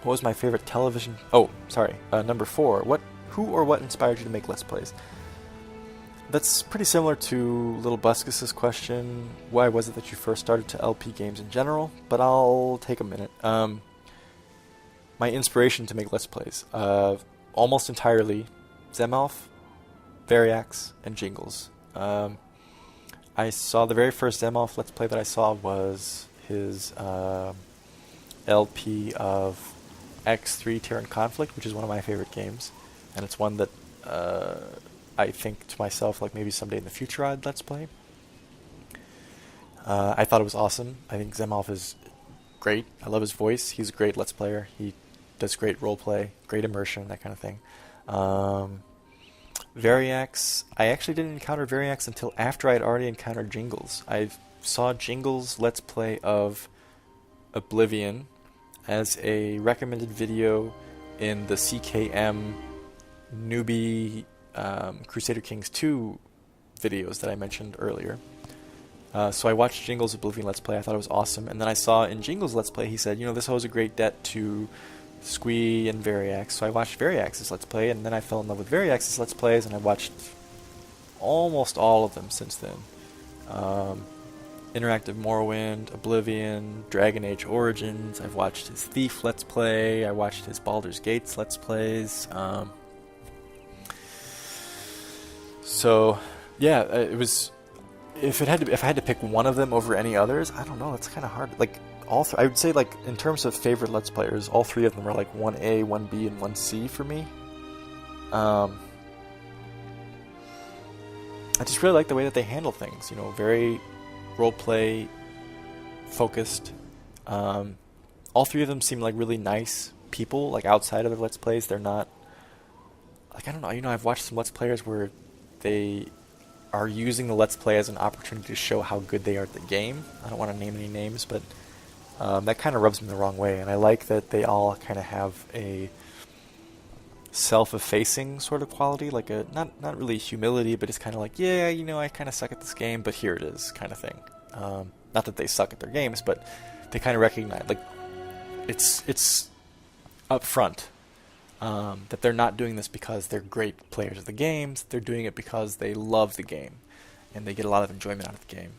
What was my favorite television? Oh, sorry. Number 4. Who or what inspired you to make Let's Plays? That's pretty similar to Little Buskus's question. Why was it that you first started to LP games in general? But I'll take a minute. My inspiration to make Let's Plays. Almost entirely Zemalf, Variax, and Jingles. I saw the very first Zemalf Let's Play that I saw was his LP of X3 Terran Conflict, which is one of my favorite games. And it's one that I think to myself, like maybe someday in the future I'd Let's Play. I thought it was awesome. I think Zemalf is great. I love his voice. He's a great Let's Player. He does great roleplay, great immersion, that kind of thing. Variax, I actually didn't encounter Variax until after I had already encountered Jingles. I saw Jingles' Let's Play of Oblivion as a recommended video in the CKM newbie Crusader Kings 2 videos that I mentioned earlier. So I watched Jingles' Oblivion Let's Play. I thought it was awesome. And then I saw in Jingles' Let's Play, he said, this owes a great debt to Squee and Variax. So I watched Variax's Let's Play, and then I fell in love with Variax's Let's Plays, and I watched almost all of them since then. Interactive Morrowind, Oblivion, Dragon Age Origins. I've watched his Thief Let's Play. I watched his Baldur's Gates Let's Plays. So, yeah, it was. If I had to pick one of them over any others, I don't know. It's kind of hard. Like I would say, like in terms of favorite Let's Players, all three of them are like 1A, 1B, and 1C for me. I just really like the way that they handle things. Very roleplay focused. All three of them seem like really nice people. Like outside of their Let's Plays, they're not. Like I don't know. I've watched some Let's Players where they are using the Let's Play as an opportunity to show how good they are at the game. I don't want to name any names, but that kind of rubs me the wrong way. And I like that they all kind of have a self-effacing sort of quality, like a not really humility, but it's kind of like, yeah, I kind of suck at this game, but here it is, kind of thing. Not that they suck at their games, but they kind of recognize, like, it's up front. That they're not doing this because they're great players of the games. They're doing it because they love the game, and they get a lot of enjoyment out of the game.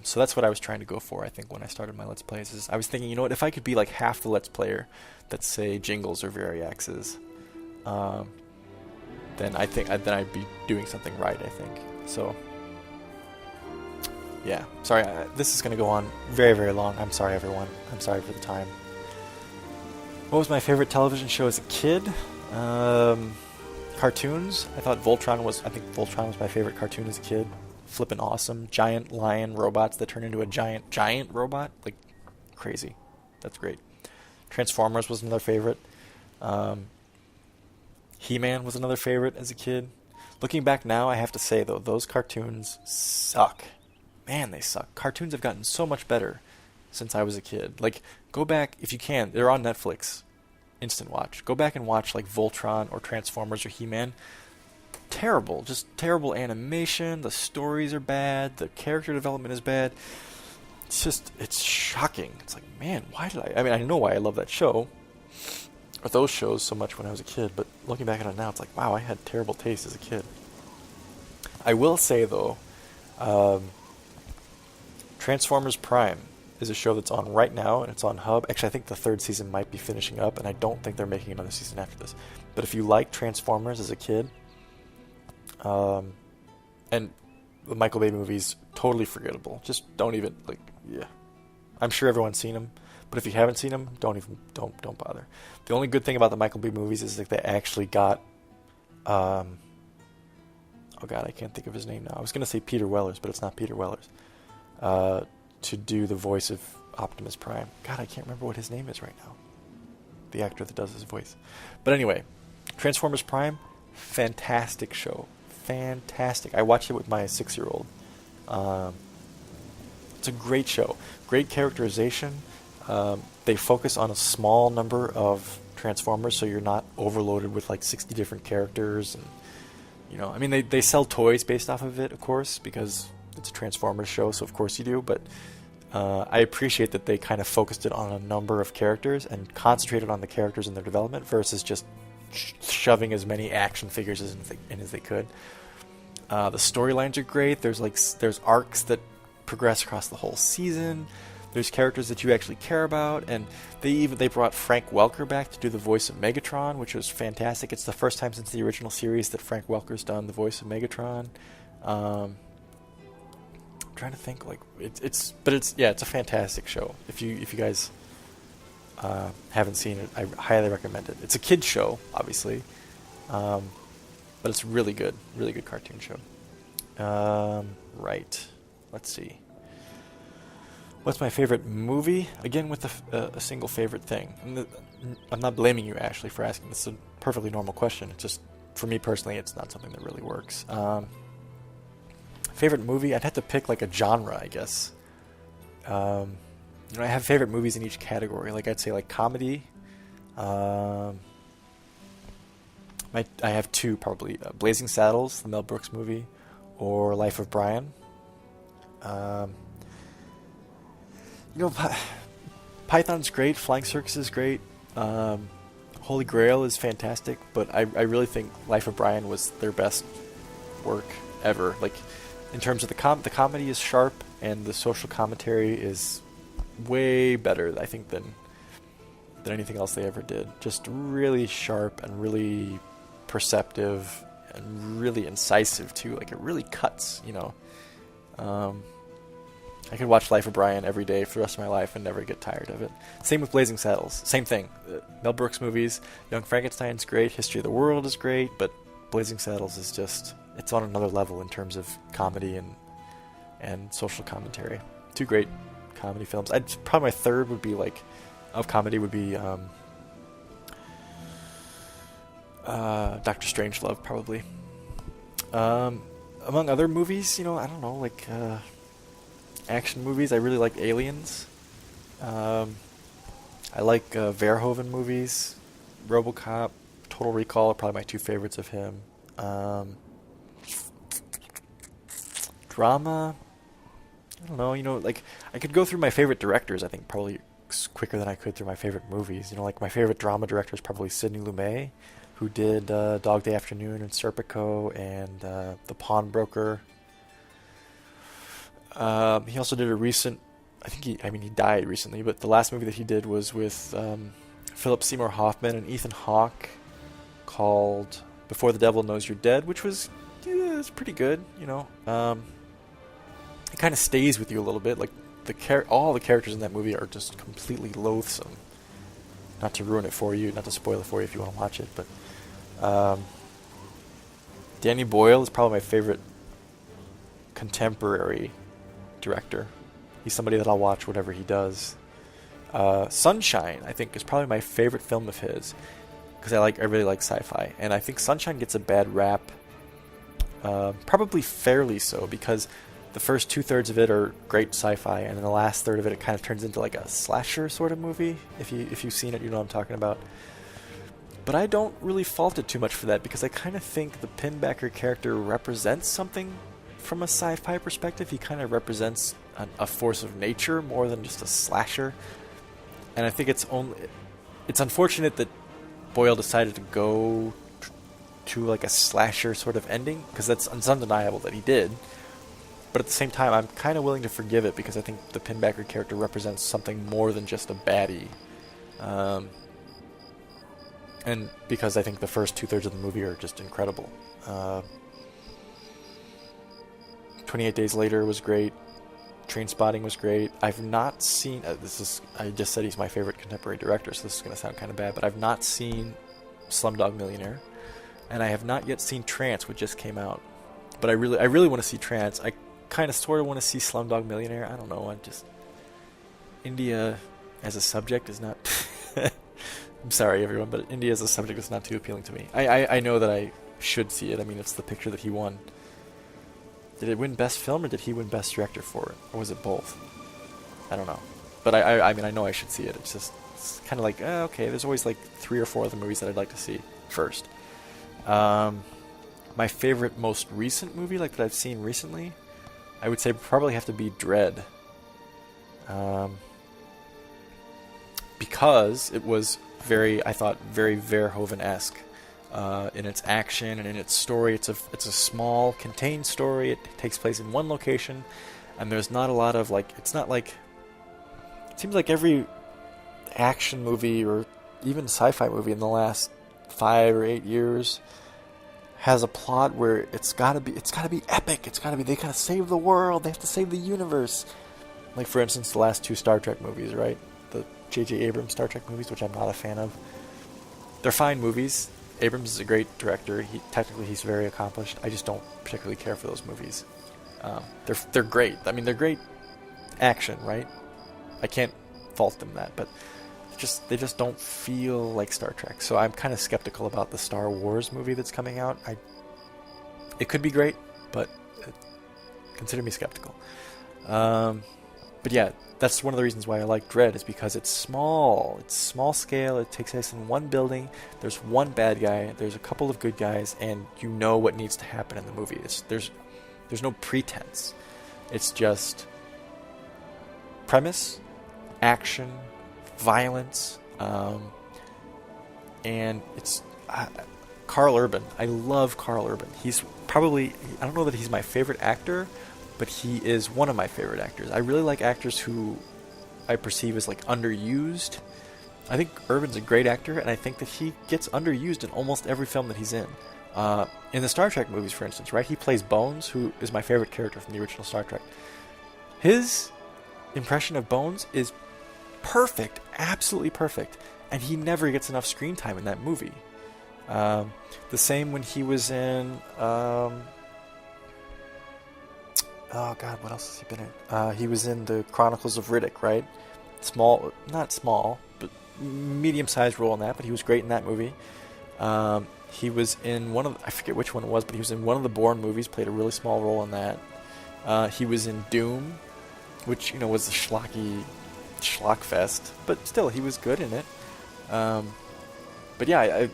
So that's what I was trying to go for, I think, when I started my Let's Plays. Is I was thinking, if I could be like half the Let's Player that, say, Jingles or Variax is, then I'd be doing something right, I think. So, yeah. Sorry, this is going to go on very, very long. I'm sorry, everyone. I'm sorry for the time. What was my favorite television show as a kid? Cartoons. I think Voltron was my favorite cartoon as a kid. Flippin' awesome. Giant lion robots that turn into a giant robot. Like, crazy. That's great. Transformers was another favorite. He-Man was another favorite as a kid. Looking back now, I have to say, though, those cartoons suck. Man, they suck. Cartoons have gotten so much better since I was a kid. Like, go back, if you can. They're on Netflix. Instant watch. Go back and watch like Voltron or Transformers or He-Man. Terrible. Just terrible animation. The stories are bad. The character development is bad. It's shocking. It's like, man, why did I know why I love that show, or those shows so much when I was a kid, but looking back at it now, it's like, wow, I had terrible taste as a kid. I will say, though, Transformers Prime is a show that's on right now, and it's on Hub. Actually, I think the third season might be finishing up, and I don't think they're making another season after this. But if you like Transformers as a kid, and the Michael Bay movies, totally forgettable. Just don't even, yeah. I'm sure everyone's seen them, but if you haven't seen them, don't bother. The only good thing about the Michael Bay movies is that they actually got, oh god, I can't think of his name now. I was going to say Peter Wellers, but it's not Peter Wellers. To do the voice of Optimus Prime. God, I can't remember what his name is right now. The actor that does his voice. But anyway, Transformers Prime, fantastic show. Fantastic. I watched it with my 6-year-old. It's a great show. Great characterization. They focus on a small number of Transformers, so you're not overloaded with like 60 different characters. And they sell toys based off of it, of course, because it's a Transformers show, so of course you do, but I appreciate that they kind of focused it on a number of characters and concentrated on the characters and their development versus just shoving as many action figures in as they could. The storylines are great. There's arcs that progress across the whole season. There's characters that you actually care about, and they brought Frank Welker back to do the voice of Megatron, which was fantastic. It's the first time since the original series that Frank Welker's done the voice of Megatron. I'm trying to think, like it's a fantastic show. If you guys haven't seen it, I highly recommend it. It's a kids show, obviously, but it's really good cartoon show. Right, let's see. What's my favorite movie? Again, with a single favorite thing. I'm not blaming you, Ashley, for asking. This is a perfectly normal question. It's just, for me personally, it's not something that really works. Favorite movie? I'd have to pick like a genre, I guess. I have favorite movies in each category. Like I'd say like comedy. I have two probably: Blazing Saddles, the Mel Brooks movie, or Life of Brian. Python's great. Flying Circus is great. Holy Grail is fantastic. But I really think Life of Brian was their best work ever. Like, in terms of the comedy is sharp, and the social commentary is way better, I think, than anything else they ever did. Just really sharp and really perceptive and really incisive too. Like, it really cuts, I could watch Life of Brian every day for the rest of my life and never get tired of it. Same with Blazing Saddles. Same thing. Mel Brooks movies. Young Frankenstein's great. History of the World is great. But Blazing Saddles is just, it's on another level in terms of comedy and social commentary. Two great comedy films. Probably my third would be of comedy would be Doctor Strangelove, probably. Among other movies, I don't know, action movies, I really like Aliens. I like Verhoeven movies. RoboCop, Total Recall are probably my two favorites of him. Drama, I don't know, I could go through my favorite directors, I think, probably quicker than I could through my favorite movies. My favorite drama director is probably Sidney Lumet, who did Dog Day Afternoon and Serpico and The Pawnbroker. He also did a recent, he died recently, but the last movie that he did was with Philip Seymour Hoffman and Ethan Hawke, called Before the Devil Knows You're Dead, which was it's pretty good, It kind of stays with you a little bit. Like, all the characters in that movie are just completely loathsome. Not to ruin it for you, not to spoil it for you if you want to watch it, but Danny Boyle is probably my favorite contemporary director. He's somebody that I'll watch whatever he does. Sunshine, I think, is probably my favorite film of his, because I really like sci-fi, and I think Sunshine gets a bad rap, probably fairly so, because the first 2/3 of it are great sci-fi, and then the last third of it kind of turns into like a slasher sort of movie. If you've seen it, you know what I'm talking about. But I don't really fault it too much for that, because I kind of think the Pinbacker character represents something from a sci-fi perspective. He kind of represents a force of nature more than just a slasher. And I think it's unfortunate that Boyle decided to go to like a slasher sort of ending, because it's undeniable that he did. But at the same time, I'm kind of willing to forgive it, because I think the Pinbacker character represents something more than just a baddie. And because I think the first 2/3 of the movie are just incredible. 28 Days Later was great. Trainspotting was great. I've not seen... I just said he's my favorite contemporary director, so this is going to sound kind of bad, but I've not seen Slumdog Millionaire. And I have not yet seen Trance, which just came out. But I really want to see Trance. I kind of sort of want to see Slumdog Millionaire. I don't know. India as a subject is not... I'm sorry, everyone, but India as a subject is not too appealing to me. I know that I should see it. I mean, it's the picture that he won. Did it win Best Film, or did he win Best Director for it? Or was it both? I don't know. But I know I should see it. It's kind of like, okay, there's always like 3 or 4 other movies that I'd like to see first. My favorite most recent movie that I've seen recently, I would say probably have to be Dread. Um, because it was I thought, very Verhoeven-esque in its action and in its story. It's a small, contained story. It takes place in one location, and there's not a lot of, like, it's not like, it seems like every action movie or even sci-fi movie in the last 5 or 8 years has a plot where it's gotta be epic. They gotta save the world. They have to save the universe. Like, for instance, the last 2 Star Trek movies, right? The J.J. Abrams Star Trek movies, which I'm not a fan of. They're fine movies. Abrams is a great director. He's very accomplished. I just don't particularly care for those movies. They're great. I mean, they're great action, right? I can't fault them that, but they just don't feel like Star Trek. So I'm kind of skeptical about the Star Wars movie that's coming out. It could be great, but consider me skeptical. But yeah, that's one of the reasons why I like Dredd, is because it's small. It's small scale. It takes place in one building. There's one bad guy. There's a couple of good guys, and you know what needs to happen in the movie. There's no pretense. It's just premise, action, violence, and it's Karl Urban. I love Karl Urban. He's probably, I don't know that he's my favorite actor, but he is one of my favorite actors. I really like actors who I perceive as, like, underused. I think Urban's a great actor, and I think that he gets underused in almost every film that he's in. In the Star Trek movies, for instance, right? He plays Bones, who is my favorite character from the original Star Trek. His impression of Bones is perfect, absolutely perfect, and he never gets enough screen time in that movie. The same when he was in... oh god, what else has he been in? He was in the Chronicles of Riddick, right? Not small, but medium-sized role in that, but he was great in that movie. He was in I forget which one it was, but he was in one of the Bourne movies, played a really small role in that. He was in Doom, which, was a schlockfest, but still, he was good in it. But yeah,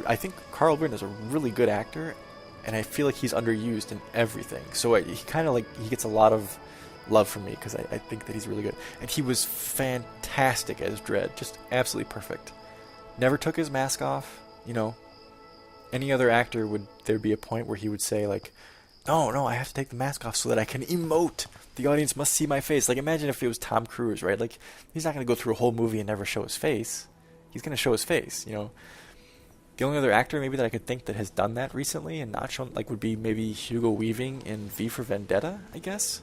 I think Karl Urban is a really good actor, and I feel like he's underused in everything. So he kind of, he gets a lot of love from me because I think that he's really good. And he was fantastic as Dredd, just absolutely perfect. Never took his mask off. Any other actor, would there be a point where he would say, like, no, I have to take the mask off so that I can emote. The audience must see my face. Like, imagine if it was Tom Cruise, right? Like, he's not going to go through a whole movie and never show his face. He's going to show his face, The only other actor maybe that I could think that has done that recently and not shown, would be maybe Hugo Weaving in V for Vendetta, I guess.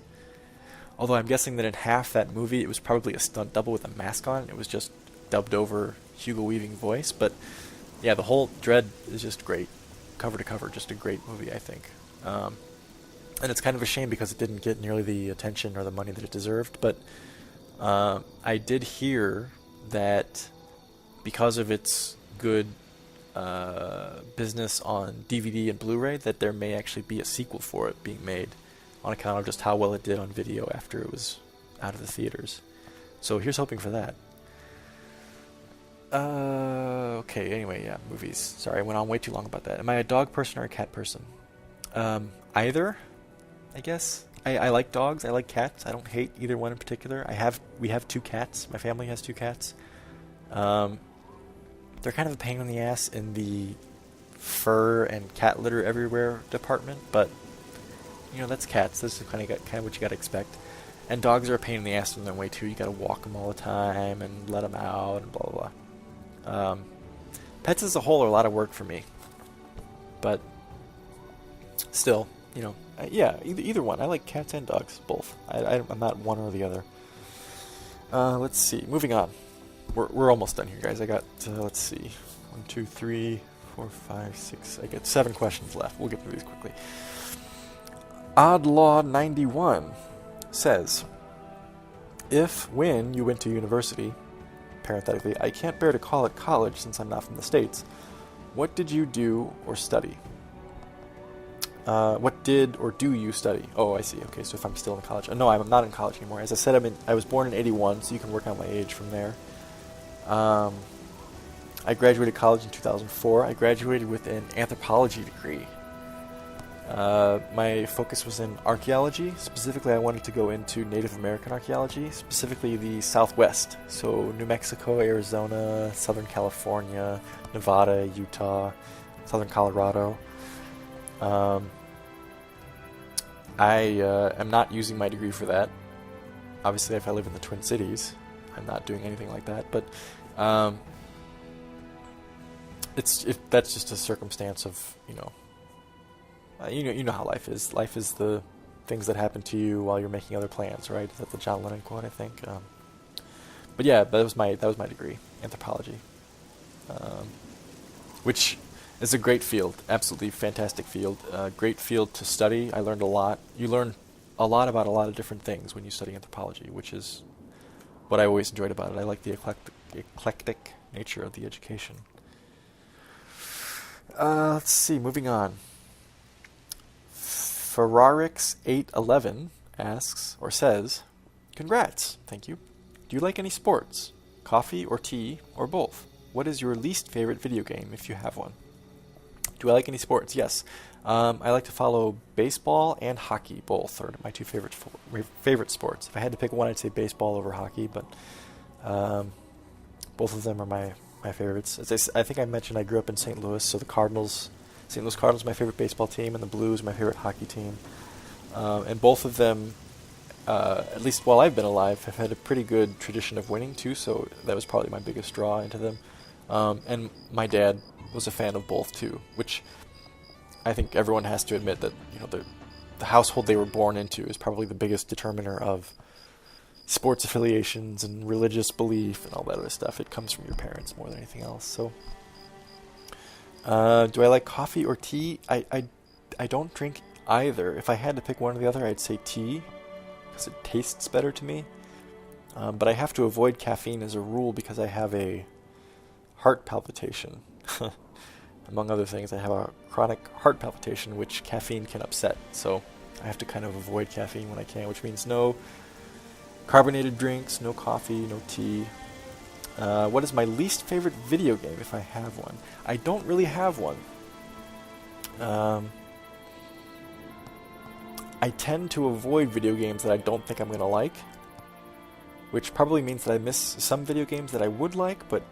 Although I'm guessing that in half that movie it was probably a stunt double with a mask on. It was just dubbed over Hugo Weaving voice. But yeah, the whole Dredd is just great. Cover to cover, just a great movie, I think. And it's kind of a shame because it didn't get nearly the attention or the money that it deserved. But I did hear that because of its good business on DVD and Blu-ray, that there may actually be a sequel for it being made on account of just how well it did on video after it was out of the theaters. So here's hoping for that. Okay, anyway, yeah, movies. Sorry, I went on way too long about that. Am I a dog person or a cat person? Either, I guess. I like dogs, I like cats. I don't hate either one in particular. We have 2 cats. My family has 2 cats. They're kind of a pain in the ass in the fur and cat litter everywhere department, but that's cats. This is kind of what you got to expect. And dogs are a pain in the ass in their way too. You got to walk them all the time and let them out and blah blah blah. Pets as a whole are a lot of work for me, but still, yeah, either one. I like cats and dogs, both. I'm not one or the other. Let's see. Moving on. We're almost done here, guys. I got, let's see, 1, 2, 3, 4, 5, 6. I got 7 questions left. We'll get through these quickly. Oddlaw91 says, when you went to university, parenthetically, I can't bear to call it college since I'm not from the States, what did you do or study? What did or do you study? Oh, I see. Okay, so if I'm still in college. No, I'm not in college anymore. As I said, I was born in 81, so you can work out my age from there. I graduated college in 2004. I graduated with an anthropology degree. My focus was in archaeology. Specifically, I wanted to go into Native American archaeology, specifically the Southwest. So New Mexico, Arizona, Southern California, Nevada, Utah, Southern Colorado. I am not using my degree for that. Obviously, if I live in the Twin Cities, I'm not doing anything like that. But that's just a circumstance of, you know how life is. Life is the things that happen to you while you're making other plans, right? Is that the John Lennon quote, I think? But yeah, that was my degree, anthropology, which is a great field, absolutely fantastic field, great field to study. I learned a lot. You learn a lot about a lot of different things when you study anthropology, which is what I always enjoyed about it. I like the eclectic nature of the education. Let's see, moving on. Ferrarix811 asks, or says, "Congrats, thank you. Do you like any sports? Coffee or tea, or both? What is your least favorite video game, if you have one?" Do I like any sports? Yes. I like to follow baseball and hockey. Both are my two favorite sports. If I had to pick one, I'd say baseball over hockey, but both of them are my favorites. I think I mentioned I grew up in St. Louis, so St. Louis Cardinals are my favorite baseball team, and the Blues are my favorite hockey team. And both of them, at least while I've been alive, have had a pretty good tradition of winning too, so that was probably my biggest draw into them. And my dad was a fan of both too, which I think everyone has to admit that the household they were born into is probably the biggest determiner of sports affiliations and religious belief and all that other stuff. It comes from your parents more than anything else. So, do I like coffee or tea? I don't drink either. If I had to pick one or the other, I'd say tea because it tastes better to me. But I have to avoid caffeine as a rule because I have a heart palpitation. Among other things, I have a chronic heart palpitation, which caffeine can upset. So I have to kind of avoid caffeine when I can, which means no carbonated drinks, no coffee, no tea. What is my least favorite video game, if I have one? I don't really have one. I tend to avoid video games that I don't think I'm going to like, which probably means that I miss some video games that I would like, but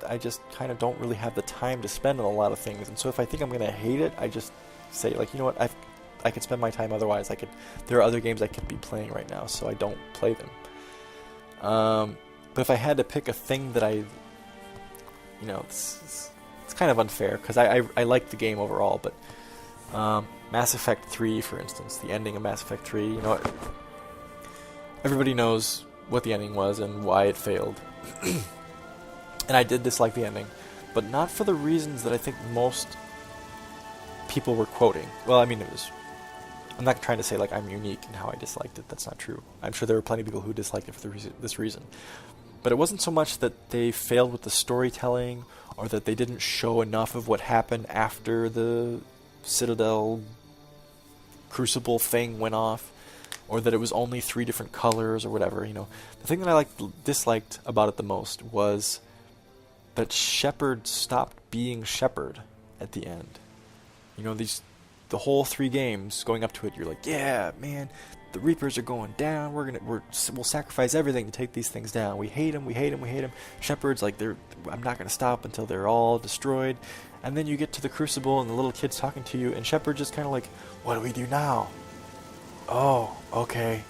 I just kind of don't really have the time to spend on a lot of things. And so if I think I'm going to hate it, I just say, like, you know what, I can spend my time otherwise. There are other games I could be playing right now, so I don't play them. But if I had to pick a thing that it's kind of unfair, because I like the game overall, but Mass Effect 3, for instance, the ending of Mass Effect 3, everybody knows what the ending was and why it failed. And I did dislike the ending, but not for the reasons that I think most people were quoting. Well, I mean, I'm not trying to say like I'm unique in how I disliked it. That's not true. I'm sure there were plenty of people who disliked it for this reason. But it wasn't so much that they failed with the storytelling or that they didn't show enough of what happened after the Citadel Crucible thing went off, or that it was only 3 different colors or whatever. The thing that I disliked about it the most was that Shepard stopped being Shepard at the end. The whole 3 games going up to it, you're like, yeah, man, the Reapers are going down. We'll sacrifice everything to take these things down. We hate them. We hate them. We hate them. Shepard's like, I'm not going to stop until they're all destroyed. And then you get to the Crucible, and the little kid's talking to you, and Shepard just kind of like, what do we do now? Oh, okay.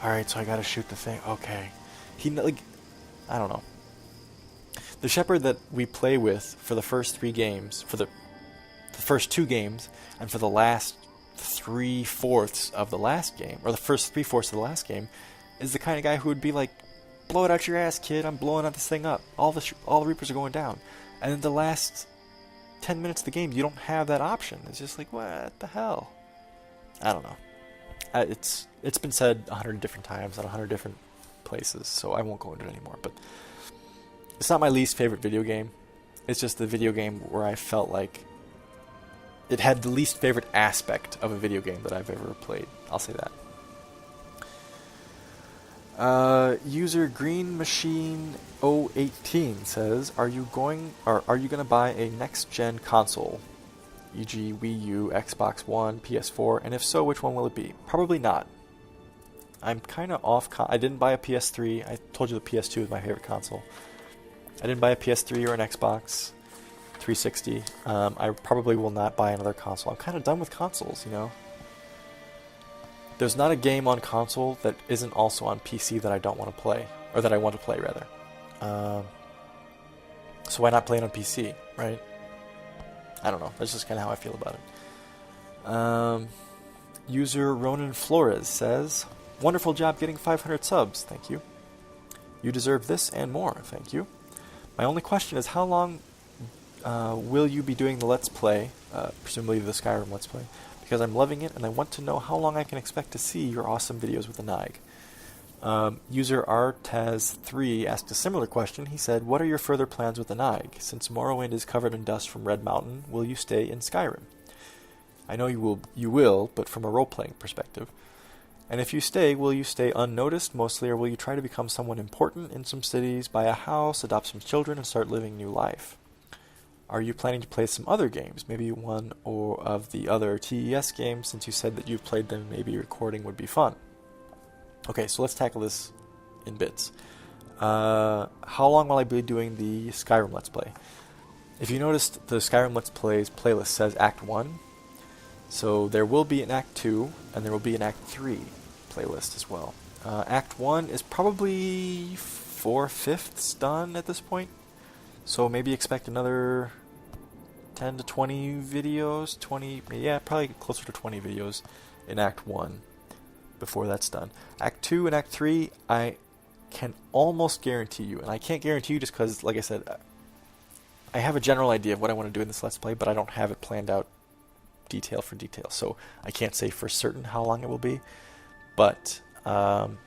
All right, so I got to shoot the thing. Okay. I don't know. The Shepard that we play with for the first 3 games, for the first 2 games, and for the last 3/4 of the last game, or the first 3/4 of the last game, is the kind of guy who would be like, blow it out your ass, kid, I'm blowing out this thing up. All the Reapers are going down. And in the last 10 minutes of the game, you don't have that option. It's just like, what the hell? I don't know. It's been said 100 different times at 100 different places, so I won't go into it anymore. But it's not my least favorite video game. It's just the video game where I felt like it had the least favorite aspect of a video game that I've ever played. I'll say that. User Green Machine 018 says, "Are you going to buy a next gen console? e.g. Wii U, Xbox One, PS4, and if so, which one will it be? Probably not. I'm kind of off. I didn't buy a PS3. I told you the PS2 is my favorite console. I didn't buy a PS3 or an Xbox 360. I probably will not buy another console. I'm kind of done with consoles, you know. There's not a game on console that isn't also on PC that I don't want to play, or that I want to play rather. So why not play it on PC, right? I don't know. That's just kind of how I feel about it. User Ronan Flores says, "Wonderful job getting 500 subs. Thank you. You deserve this and more. Thank you. My only question is, how long will you be doing the Let's Play, presumably the Skyrim Let's Play? Because I'm loving it, and I want to know how long I can expect to see your awesome videos with the Naig." User Artaz3 asked a similar question. He said, "What are your further plans with the Naig? Since Morrowind is covered in dust from Red Mountain, will you stay in Skyrim? I know you will, but from a role-playing perspective. And if you stay, will you stay unnoticed mostly, or will you try to become someone important in some cities, buy a house, adopt some children, and start living new life? Are you planning to play some other games, maybe one or of the other TES games, since you said that you've played them, maybe recording would be fun?" Okay, so let's tackle this in bits. How long will I be doing the Skyrim Let's Play? If you noticed, the Skyrim Let's Plays playlist says Act 1, so there will be an Act 2, and there will be an Act 3 playlist as well. Act 1 is probably 4/5 done at this point, so maybe expect another 10 to 20 videos, probably closer to 20 videos in Act 1 before that's done. Act 2 and Act 3, I can almost guarantee you, and I can't guarantee you just because, like I said, I have a general idea of what I want to do in this Let's Play, but I don't have it planned out detail for detail, so I can't say for certain how long it will be, but I'm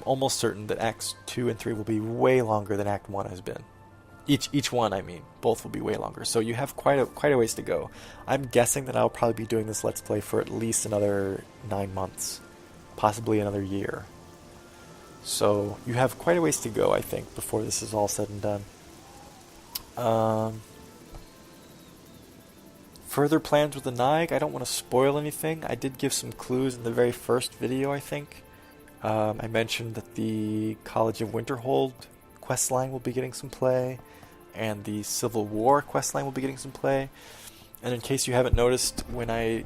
almost certain that Acts 2 and 3 will be way longer than Act 1 has been. Each one, I mean, both will be way longer. So you have quite a ways to go. I'm guessing that I'll probably be doing this Let's Play for at least another 9 months, possibly another year. So you have quite a ways to go, I think, before this is all said and done. Further plans with the Naig, I don't want to spoil anything. I did give some clues in the very first video, I think. I mentioned that the College of Winterhold questline will be getting some play, and the Civil War questline will be getting some play. And in case you haven't noticed, when I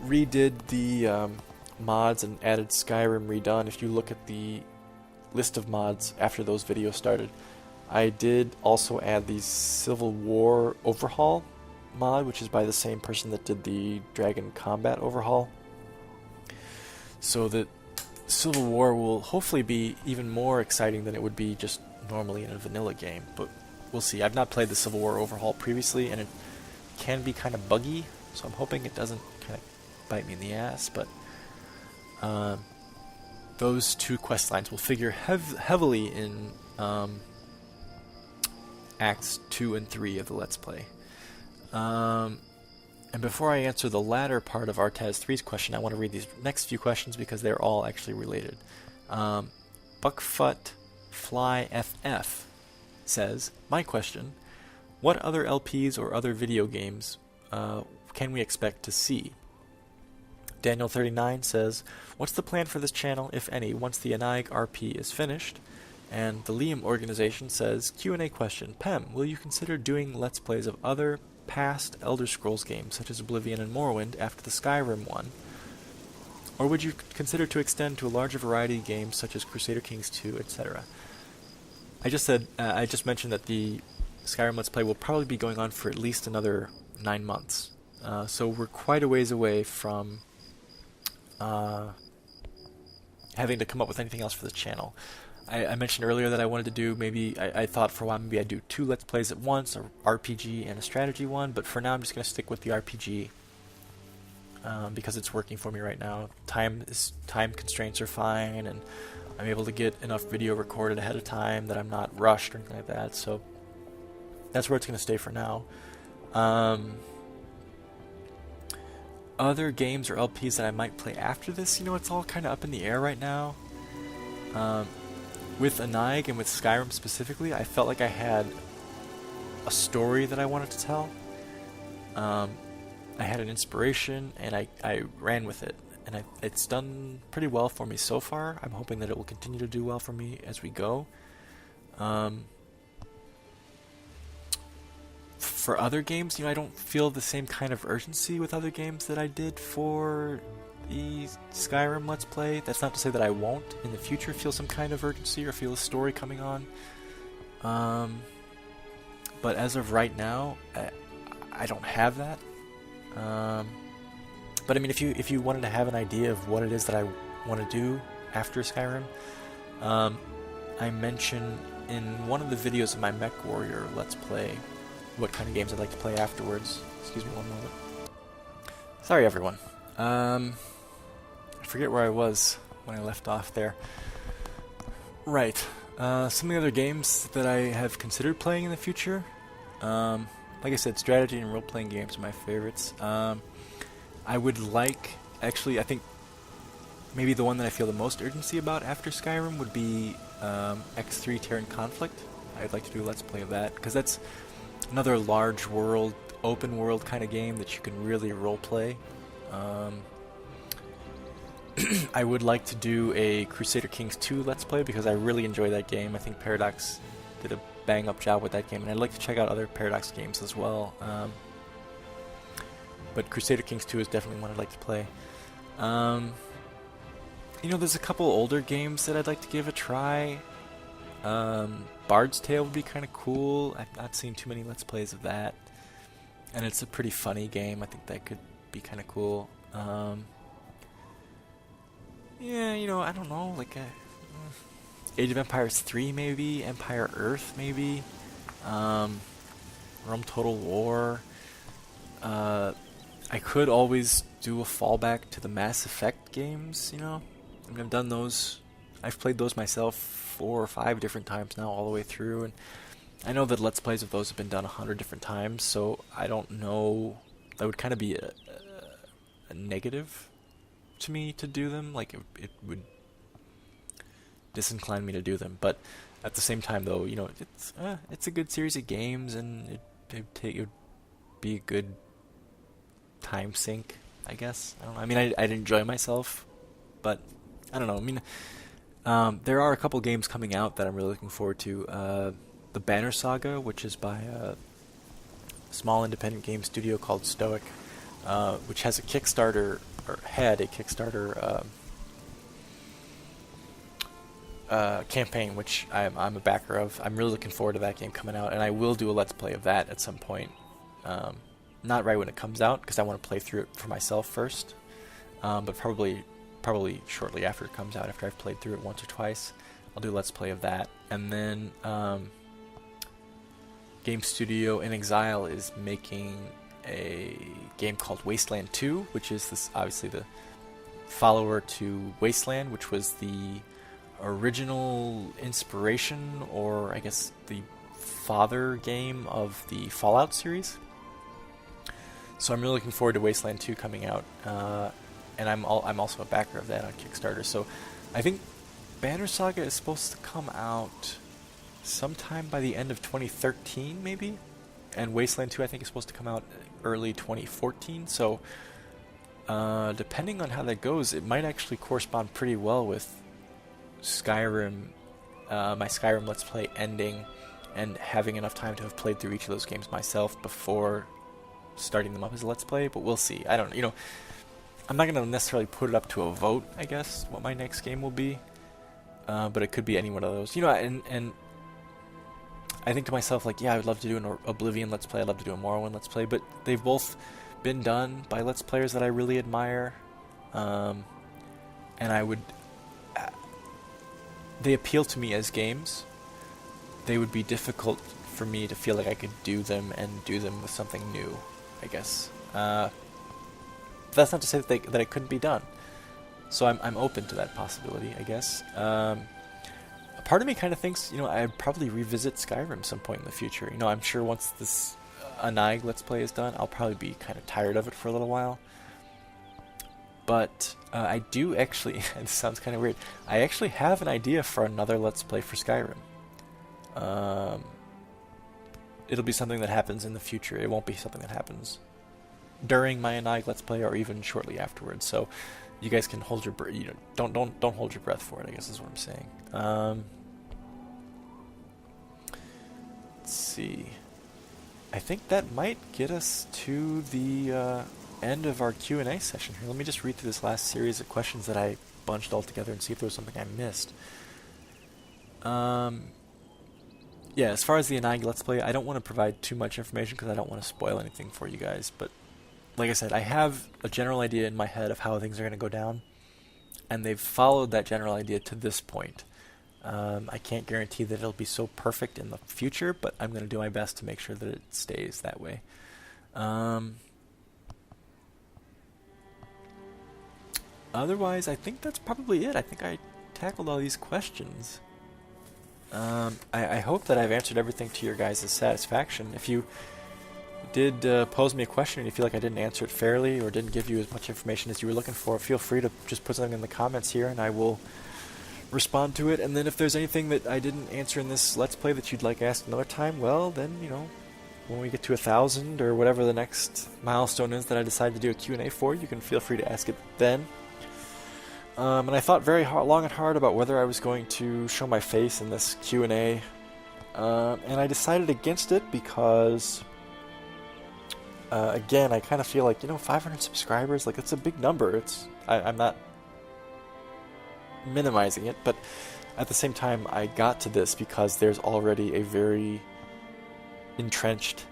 redid the mods and added Skyrim Redone, if you look at the list of mods after those videos started, I did also add the Civil War Overhaul mod, which is by the same person that did the Dragon Combat Overhaul. So that Civil War will hopefully be even more exciting than it would be just normally in a vanilla game, but we'll see. I've not played the Civil War Overhaul previously, and it can be kind of buggy, so I'm hoping it doesn't kind of bite me in the ass, but those two quest lines will figure heavily in Acts 2 and 3 of the Let's Play. And before I answer the latter part of Artaz3's question, I want to read these next few questions because they're all actually related. Buckfoot Fly FF says, "My question, what other LPs or other video games can we expect to see?" Daniel39 says, "What's the plan for this channel, if any, once the Naig RP is finished?" And the Liam organization says, Q&A question, "Pem, will you consider doing Let's Plays of other past Elder Scrolls games, such as Oblivion and Morrowind, after the Skyrim one? Or would you consider to extend to a larger variety of games, such as Crusader Kings 2, etc.? I just mentioned that the Skyrim Let's Play will probably be going on for at least another 9 months. So we're quite a ways away from having to come up with anything else for the channel. I mentioned earlier that I wanted to do I thought for a while maybe I'd do 2 Let's Plays at once, an RPG and a strategy one, but for now I'm just going to stick with the RPG because it's working for me right now. Time constraints are fine, and I'm able to get enough video recorded ahead of time that I'm not rushed or anything like that, so that's where it's going to stay for now. Other games or LPs that I might play after this, it's all kind of up in the air right now. With a Naig and with Skyrim specifically, I felt like I had a story that I wanted to tell. I had an inspiration and I ran with it, and it's done pretty well for me so far. I'm hoping that it will continue to do well for me as we go. For other games, I don't feel the same kind of urgency with other games that I did for the Skyrim Let's Play. That's not to say that I won't in the future feel some kind of urgency or feel a story coming on. But as of right now, I don't have that. But I mean, if you wanted to have an idea of what it is that I want to do after Skyrim, I mentioned in one of the videos of my MechWarrior Let's Play what kind of games I'd like to play afterwards. Excuse me one moment. Sorry everyone. I forget where I was when I left off there. Right. Some of the other games that I have considered playing in the future, like I said, strategy and role-playing games are my favorites. I would like, actually, I think maybe the one that I feel the most urgency about after Skyrim would be X3 Terran Conflict. I'd like to do a Let's Play of that, because that's another large world, open world kind of game that you can really role-play. I would like to do a Crusader Kings 2 Let's Play, because I really enjoy that game. I think Paradox did a bang-up job with that game, and I'd like to check out other Paradox games as well. But Crusader Kings 2 is definitely one I'd like to play. There's a couple older games that I'd like to give a try. Bard's Tale would be kind of cool. I've not seen too many Let's Plays of that. And it's a pretty funny game. I think that could be kind of cool. I don't know, like Age of Empires 3 maybe, Empire Earth maybe, Rome Total War. I could always do a fallback to the Mass Effect games, I mean, I've done those. I've played those myself 4 or 5 different times now, all the way through, and I know that Let's Plays of those have been done 100 different times, so I don't know, that would kind of be a negative to me to do them. Like, it would disincline me to do them, but at the same time, though, it's a good series of games, and it would be a good time sink, I guess. I don't know. I mean, I'd enjoy myself, but I don't know. I mean, there are a couple games coming out that I'm really looking forward to. The Banner Saga, which is by a small independent game studio called Stoic, which has a Kickstarter, or had a Kickstarter campaign, which I'm a backer of. I'm really looking forward to that game coming out, and I will do a Let's Play of that at some point. Not right when it comes out, because I want to play through it for myself first, but probably shortly after it comes out, after I've played through it once or twice, I'll do a Let's Play of that. And then Game Studio in Exile is making a game called Wasteland 2, which is obviously the follower to Wasteland, which was the original inspiration, or I guess the father game of the Fallout series. So I'm really looking forward to Wasteland 2 coming out, and I'm also a backer of that on Kickstarter. So I think Banner Saga is supposed to come out sometime by the end of 2013, maybe, and Wasteland 2 I think is supposed to come out early 2014. So depending on how that goes, it might actually correspond pretty well with Skyrim, my Skyrim Let's Play ending, and having enough time to have played through each of those games myself before starting them up as a Let's Play. But we'll see. I don't know. I'm not going to necessarily put it up to a vote, I guess, what my next game will be. But it could be any one of those. And I think to myself, like, yeah, I would love to do an Oblivion Let's Play. I'd love to do a Morrowind Let's Play. But they've both been done by Let's Players that I really admire. And I would... they appeal to me as games. They would be difficult for me to feel like I could do them and do them with something new, I guess. That's not to say that it couldn't be done. So I'm open to that possibility, I guess. A part of me kind of thinks, I'd probably revisit Skyrim some point in the future. I'm sure once this Anaig Let's Play is done, I'll probably be kind of tired of it for a little while. But I do actually, and this sounds kind of weird, I actually have an idea for another Let's Play for Skyrim. It'll be something that happens in the future. It won't be something that happens during my Anag Let's Play or even shortly afterwards. So you guys can hold your breath. Don't hold your breath for it, I guess is what I'm saying. Let's see. I think that might get us to the end of our Q&A session here. Let me just read through this last series of questions that I bunched all together and see if there was something I missed. Yeah, as far as the Anag Let's Play, I don't want to provide too much information because I don't want to spoil anything for you guys, but like I said, I have a general idea in my head of how things are going to go down, and they've followed that general idea to this point. I can't guarantee that it'll be so perfect in the future, but I'm going to do my best to make sure that it stays that way. Otherwise, I think that's probably it. I think I tackled all these questions. I hope that I've answered everything to your guys' satisfaction. If you did pose me a question and you feel like I didn't answer it fairly or didn't give you as much information as you were looking for, feel free to just put something in the comments here and I will respond to it. And then if there's anything that I didn't answer in this Let's Play that you'd like asked another time, well, then, you know, when we get to 1,000 or whatever the next milestone is that I decide to do a Q&A for, you can feel free to ask it then. And I thought very long and hard about whether I was going to show my face in this Q&A, and I decided against it because, again, I kind of feel like, 500 subscribers, like, it's a big number. I'm not minimizing it, but at the same time, I got to this because there's already a very entrenched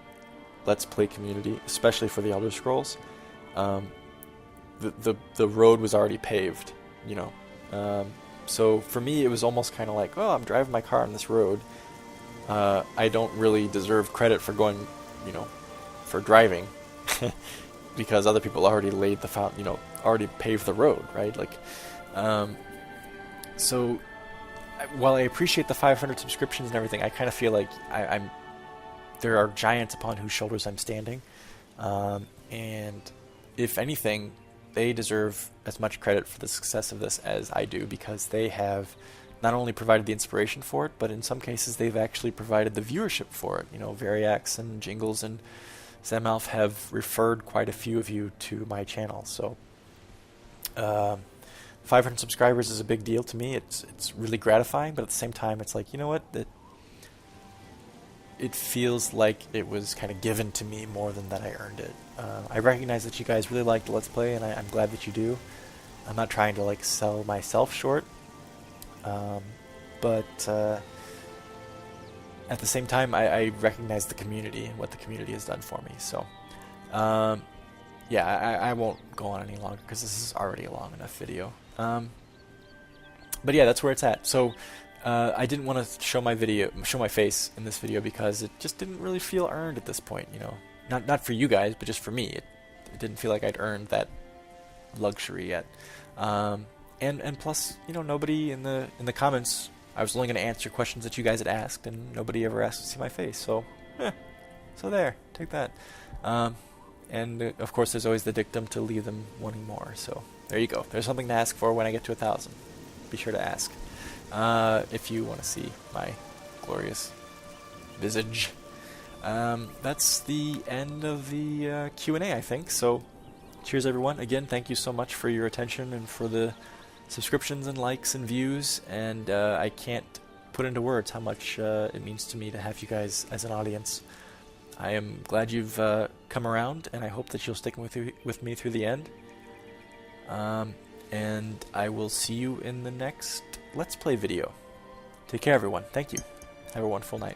Let's Play community, especially for the Elder Scrolls. The road was already paved. So for me it was almost kind of like, oh, I'm driving my car on this road. I don't really deserve credit for going, for driving, because other people already laid the already paved the road, right? Like, so while I appreciate the 500 subscriptions and everything, I kind of feel like there are giants upon whose shoulders I'm standing, and if anything, they deserve as much credit for the success of this as I do, because they have not only provided the inspiration for it, but in some cases they've actually provided the viewership for it. Variax and Jingles and Zemalf have referred quite a few of you to my channel. So 500 subscribers is a big deal to me. It's really gratifying, but at the same time it's like, you know what? It feels like it was kind of given to me more than that I earned it. I recognize that you guys really like the Let's Play, and I'm glad that you do. I'm not trying to sell myself short, but at the same time, I recognize the community and what the community has done for me. So, yeah, I won't go on any longer because this is already a long enough video. But yeah, that's where it's at. So. I didn't want to show my face in this video because it just didn't really feel earned at this point, Not for you guys, but just for me. It didn't feel like I'd earned that luxury yet. And plus, nobody in the comments, I was only going to answer questions that you guys had asked, and nobody ever asked to see my face. So, so there, take that. And of course, there's always the dictum to leave them wanting more. So there you go. There's something to ask for when I get to 1,000. Be sure to ask. If you want to see my glorious visage. That's the end of the Q&A, I think. So, cheers everyone. Again, thank you so much for your attention and for the subscriptions and likes and views. And I can't put into words how much it means to me to have you guys as an audience. I am glad you've come around, and I hope that you'll stick with me through the end. And I will see you in the next Let's Play video. Take care, everyone. Thank you. Have a wonderful night.